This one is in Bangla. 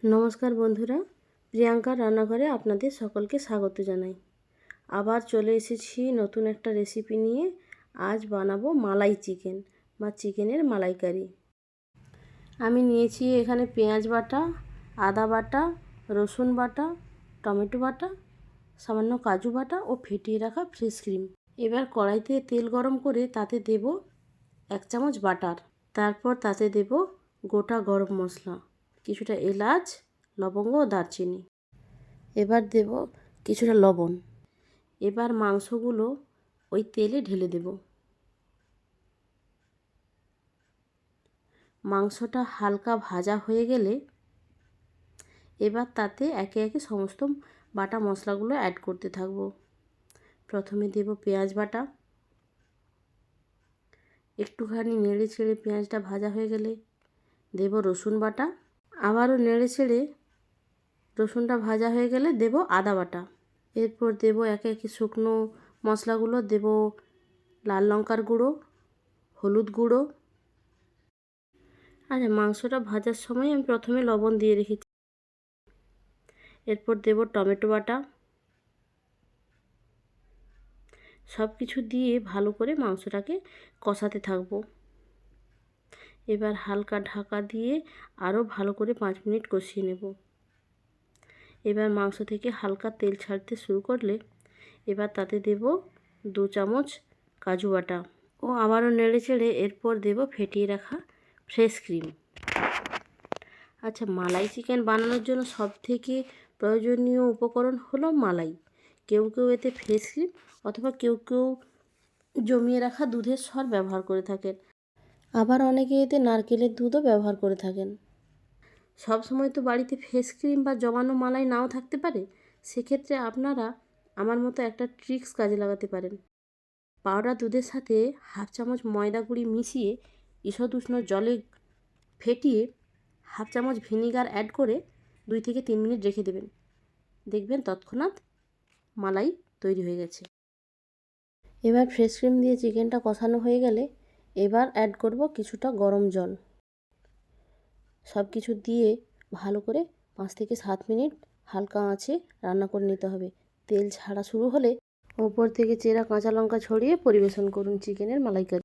নমস্কার বন্ধুরা, প্রিয়াঙ্কার রান্নাঘরে আপনাদের সকলকে স্বাগত জানাই। আবার চলে এসেছি নতুন একটা রেসিপি নিয়ে। আজ বানাবো মালাই চিকেন বা চিকেনের মালাইকারি। আমি নিয়েছি এখানে পেঁয়াজ বাটা, আদা বাটা, রসুন বাটা, টমেটো বাটা, সামান্য কাজু বাটা ও ফেটিয়ে রাখা ফ্রেশ ক্রিম। এবার কড়াইতে তেল গরম করে তাতে দেব 1 চামচ বাটার। তারপর তাতে দেব গোটা গরম মশলা, কিছুটা এলাচ, লবঙ্গ ও দারচিনি। এবার দেব কিছুটা লবণ। এবার মাংসগুলো ওই তেলে ঢেলে দেব। মাংসটা হালকা ভাজা হয়ে গেলে এবার তাতে একে একে সমস্ত বাটা মশলাগুলো অ্যাড করতে থাকবো। প্রথমে দেব পেঁয়াজ বাটা। একটুখানি নেড়ে ছেড়ে পেঁয়াজটা ভাজা হয়ে গেলে দেব রসুন বাটা। আবারও নেড়ে ছেড়ে রসুনটা ভাজা হয়ে গেলে দেব আদা বাটা। এরপর দেব একে একে শুকনো মশলাগুলো। দেব লাল লঙ্কার গুঁড়ো, হলুদ গুঁড়ো। আচ্ছা, মাংসটা ভাজার সময় আমি প্রথমে লবণ দিয়ে রেখেছি। এরপর দেব টমেটো বাটা। সব কিছু দিয়ে ভালো করে মাংসটাকে কষাতে থাকবো। এবার হালকা ঢাকা দিয়ে আরও ভালো করে 5 মিনিট কষিয়ে নেব। এবার মাংস থেকে হালকা তেল ছাড়তে শুরু করলে এবার তাতে দেব 2 চামচ কাজু বাটা ও আবারও নেড়ে চেড়ে এরপর দেব ফেটিয়ে রাখা ফ্রেশ ক্রিম। আচ্ছা, মালাই চিকেন বানানোর জন্য সবথেকে প্রয়োজনীয় উপকরণ হলো মালাই। কেউ কেউ এতে ফ্রেশ ক্রিম অথবা কেউ কেউ জমিয়ে রাখা দুধের সর ব্যবহার করে থাকেন। আবার অনেকে এতে নারকেলের দুধও ব্যবহার করে থাকেন। সব সময় তো বাড়িতে ফ্রেশ ক্রিম বা জমানো মালাই নাও থাকতে পারে। সেক্ষেত্রে আপনারা আমার মতো একটা ট্রিক্স কাজে লাগাতে পারেন। পাউডার দুধের সাথে 1/2 চামচ ময়দা গুঁড়ি মিশিয়ে ঈষৎ উষ্ণ জলে ফেটিয়ে 1/2 চামচ ভিনিগার অ্যাড করে 2 থেকে 3 মিনিট রেখে দেবেন। দেখবেন তৎক্ষণাৎ মালাই তৈরি হয়ে গেছে। এবার ফ্রেশ ক্রিম দিয়ে চিকেনটা কষানো হয়ে গেলে এবার অ্যাড করব কিছুটা গরম জল। সব কিছু দিয়ে ভালো করে 5 থেকে 7 মিনিট হালকা আঁচে রান্না করে নিতে হবে। তেল ছাড়া শুরু হলে ওপর থেকে চেরা কাঁচা লঙ্কা ছড়িয়ে পরিবেশন করুন চিকেনের মালাইকারি।